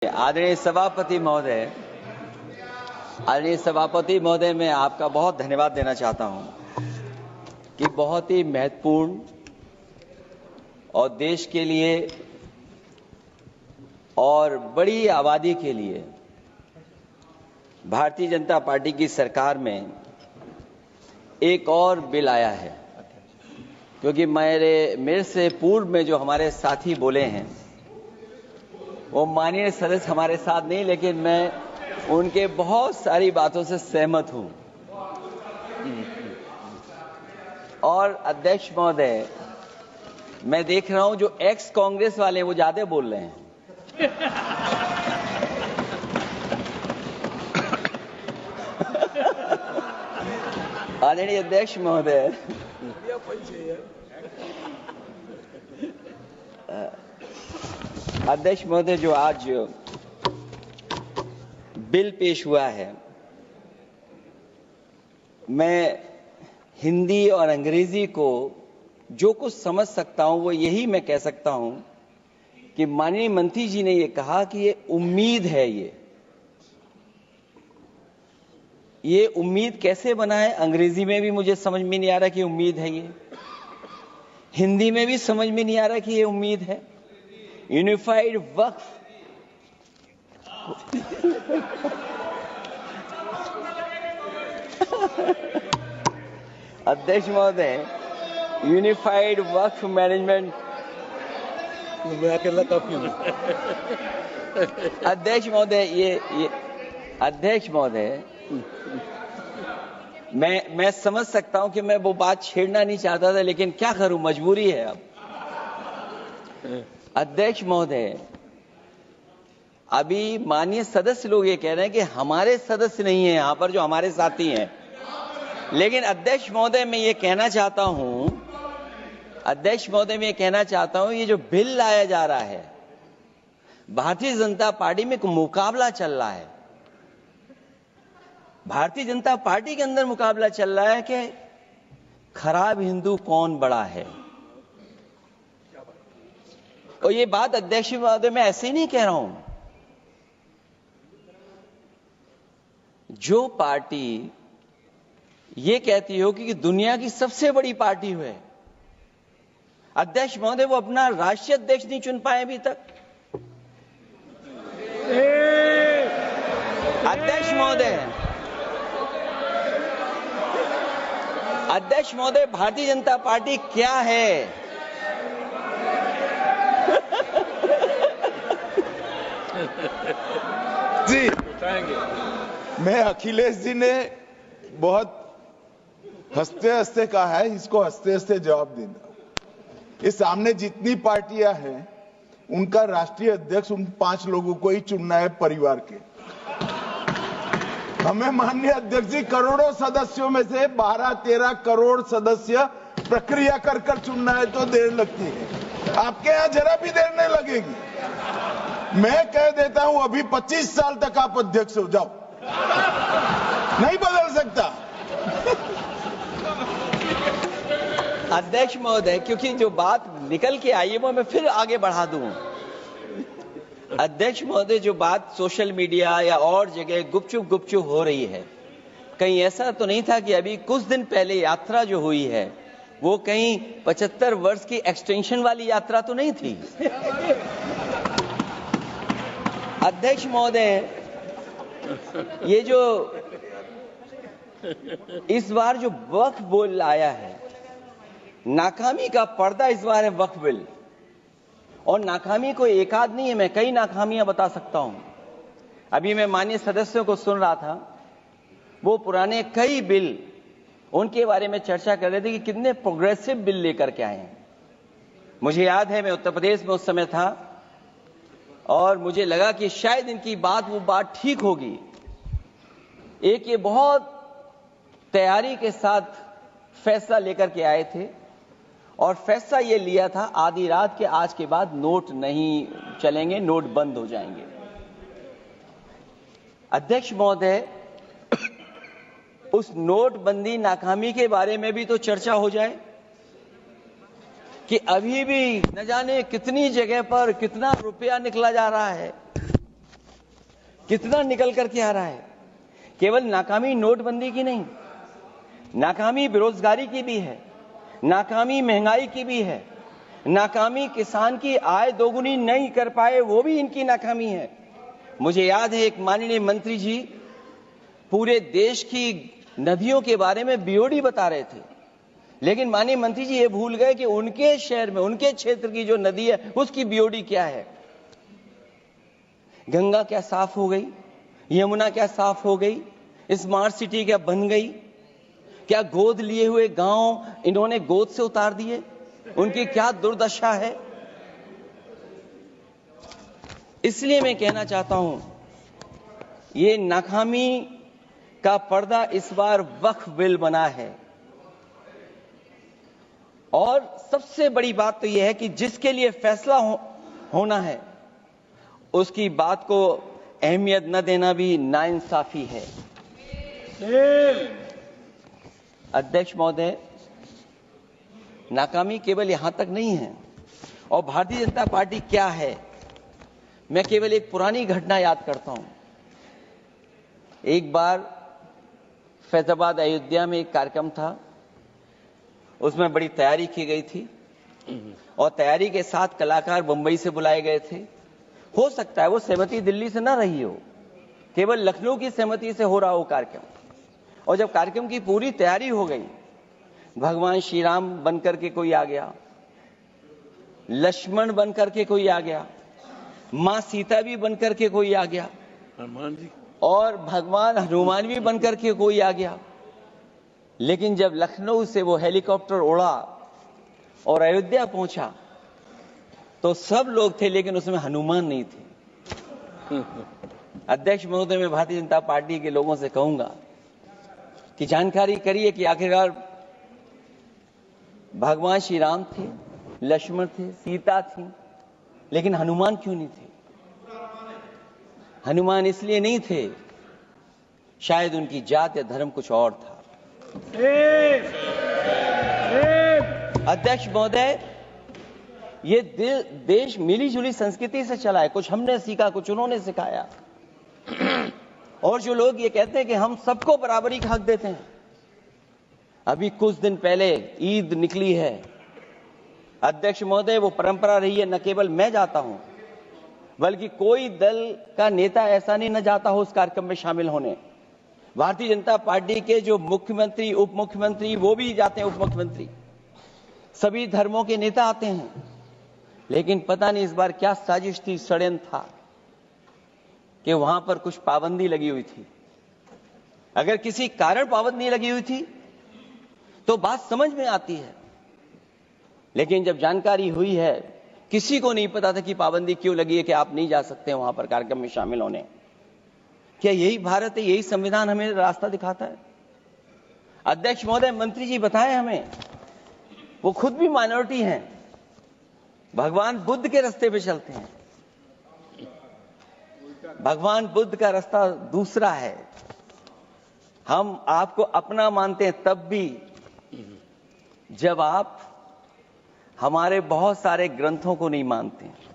आदरणीय सभापति महोदय, मैं आपका बहुत धन्यवाद देना चाहता हूं कि बहुत ही महत्वपूर्ण और देश के लिए और बड़ी आबादी के लिए भारतीय जनता पार्टी की सरकार में एक और बिल आया है। क्योंकि मेरे से पूर्व में जो हमारे साथी बोले हैं वो माननीय सदस्य हमारे साथ नहीं, लेकिन मैं उनके बहुत सारी बातों से सहमत हूं। और अध्यक्ष महोदय, मैं देख रहा हूं जो एक्स कांग्रेस वाले वो ज्यादा बोल रहे हैं। आदरणीय अध्यक्ष महोदय, जो आज बिल पेश हुआ है, मैं हिंदी और अंग्रेजी को जो कुछ समझ सकता हूं वो यही मैं कह सकता हूं कि माननीय मंत्री जी ने ये कहा कि ये उम्मीद है। ये उम्मीद कैसे बना है, अंग्रेजी में भी मुझे समझ में नहीं आ रहा कि उम्मीद है ये, हिंदी में भी समझ में नहीं आ रहा कि ये उम्मीद है। यूनिफाइड वक्फ अध्यक्ष महोदय, यूनिफाइड वक्फ मैनेजमेंट अध्यक्ष महोदय, मैं समझ सकता हूं कि मैं वो बात छेड़ना नहीं चाहता था, लेकिन क्या करूं, मजबूरी है अब। अध्यक्ष महोदय, अभी माननीय सदस्य लोग ये कह रहे हैं कि हमारे सदस्य नहीं है यहां पर जो हमारे साथी हैं, लेकिन अध्यक्ष महोदय मैं ये कहना चाहता हूं, ये जो बिल लाया जा रहा है, भारतीय जनता पार्टी में एक मुकाबला चल रहा है। भारतीय जनता पार्टी के अंदर मुकाबला चल रहा है कि खराब हिंदू कौन बड़ा है। और ये बात अध्यक्ष महोदय मैं ऐसे ही नहीं कह रहा हूं। जो पार्टी ये कहती हो कि दुनिया की सबसे बड़ी पार्टी है, अध्यक्ष महोदय वो अपना राष्ट्रीय अध्यक्ष नहीं चुन पाए अभी तक। अध्यक्ष महोदय, भारतीय जनता पार्टी क्या है? जी, मैं अखिलेश जी ने बहुत हंसते हंसते कहा है, इसको हंसते हंसते जवाब देना। इस सामने जितनी पार्टियां हैं उनका राष्ट्रीय अध्यक्ष उन 5 लोगों को ही चुनना है परिवार के। हमें माननीय अध्यक्ष जी करोड़ों सदस्यों में से 12-13 करोड़ सदस्य प्रक्रिया कर चुनना है तो देर लगती है। आपके यहां जरा भी देर नहीं लगेगी। मैं कह देता हूं अभी 25 साल तक आप अध्यक्ष हो जाओ, नहीं बदल सकता। अध्यक्ष महोदय, क्योंकि जो बात निकल के आई है वो मैं फिर आगे बढ़ा दूं। अध्यक्ष महोदय, जो बात सोशल मीडिया या और जगह गुपचुप हो रही है, कहीं ऐसा तो नहीं था कि अभी कुछ दिन पहले यात्रा जो हुई है वो कहीं 75 वर्ष की एक्सटेंशन वाली यात्रा तो नहीं थी। अध्यक्ष महोदय, ये जो इस बार जो वक्फ बिल आया है, नाकामी का पर्दा इस बार है वक्फ बिल। और नाकामी कोई एक आध नहीं है, मैं कई नाकामियां बता सकता हूं। अभी मैं माननीय सदस्यों को सुन रहा था, वो पुराने कई बिल उनके बारे में चर्चा कर रहे थे कि कितने प्रोग्रेसिव बिल लेकर के आए हैं। मुझे याद है मैं उत्तर प्रदेश में उस समय था और मुझे लगा कि शायद इनकी वो बात ठीक होगी। एक ये बहुत तैयारी के साथ फैसला लेकर के आए थे और फैसला ये लिया था आधी रात के आज के बाद नोट नहीं चलेंगे, नोट बंद हो जाएंगे। अध्यक्ष महोदय, उस नोटबंदी नाकामी के बारे में भी तो चर्चा हो जाए कि अभी भी न जाने कितनी जगह पर कितना रुपया निकला जा रहा है। कितना निकल करके आ रहा है। केवल नाकामी नोटबंदी की नहीं, नाकामी बेरोजगारी की भी है, नाकामी महंगाई की भी है, नाकामी किसान की आय दोगुनी नहीं कर पाए वो भी इनकी नाकामी है। मुझे याद है एक माननीय मंत्री जी पूरे देश की नदियों के बारे में बीओडी बता रहे थे, लेकिन माननीय मंत्री जी ये भूल गए कि उनके शहर में, उनके क्षेत्र की जो नदी है उसकी बीओडी क्या है। गंगा क्या साफ हो गई, यमुना क्या साफ हो गई, स्मार्ट सिटी क्या बन गई, क्या गोद लिए हुए गांव इन्होंने गोद से उतार दिए, उनकी क्या दुर्दशा है। इसलिए मैं कहना चाहता हूं, ये नाकामी का पर्दा इस बार वक्फ बिल बना है। और सबसे बड़ी बात तो यह है कि जिसके लिए फैसला होना है उसकी बात को अहमियत न देना भी नाइंसाफी है। अध्यक्ष महोदय, नाकामी केवल यहां तक नहीं है। और भारतीय जनता पार्टी क्या है, मैं केवल एक पुरानी घटना याद करता हूं। एक बार फैजाबाद अयोध्या में एक कार्यक्रम था, उसमें बड़ी तैयारी की गई थी और तैयारी के साथ कलाकार मुंबई से बुलाए गए थे। हो सकता है वो सहमति दिल्ली से ना रही हो, केवल लखनऊ की सहमति से हो रहा हो कार्यक्रम। और जब कार्यक्रम की पूरी तैयारी हो गई, भगवान श्री राम बनकर के कोई आ गया, लक्ष्मण बनकर के कोई आ गया, मां सीता भी बनकर के कोई आ गया, हनुमान जी, और भगवान हनुमान भी बनकर के कोई आ गया। लेकिन जब लखनऊ से वो हेलीकॉप्टर उड़ा और अयोध्या पहुंचा तो सब लोग थे, लेकिन उसमें हनुमान नहीं थे। अध्यक्ष महोदय, मैं भारतीय जनता पार्टी के लोगों से कहूंगा कि जानकारी करिए कि आखिरकार भगवान श्री राम थे, लक्ष्मण थे, सीता थी, लेकिन हनुमान क्यों नहीं थे। हनुमान इसलिए नहीं थे, शायद उनकी जात या धर्म कुछ और था। अध्यक्ष महोदय, ये देश मिली जुली संस्कृति से चला है। कुछ हमने सीखा, कुछ उन्होंने सिखाया। और जो लोग ये कहते हैं कि हम सबको बराबरी का हक देते हैं, अभी कुछ दिन पहले ईद निकली है। अध्यक्ष महोदय, वो परंपरा रही है, न केवल मैं जाता हूं बल्कि कोई दल का नेता ऐसा नहीं न जाता हो उस कार्यक्रम में शामिल होने। भारतीय जनता पार्टी के जो मुख्यमंत्री, उप मुख्यमंत्री, वो भी जाते हैं, उप मुख्यमंत्री, सभी धर्मों के नेता आते हैं। लेकिन पता नहीं इस बार क्या साजिश थी, षड्यंत्र था कि वहां पर कुछ पाबंदी लगी हुई थी। अगर किसी कारण पाबंदी लगी हुई थी तो बात समझ में आती है, लेकिन जब जानकारी हुई है, किसी को नहीं पता था कि पाबंदी क्यों लगी है कि आप नहीं जा सकते वहां पर कार्यक्रम में शामिल होने। क्या यही भारत है, यही संविधान हमें रास्ता दिखाता है? अध्यक्ष महोदय, मंत्री जी बताएं हमें, वो खुद भी माइनॉरिटी हैं, भगवान बुद्ध के रास्ते पे चलते हैं। भगवान बुद्ध का रास्ता दूसरा है। हम आपको अपना मानते हैं तब भी जब आप हमारे बहुत सारे ग्रंथों को नहीं मानते हैं।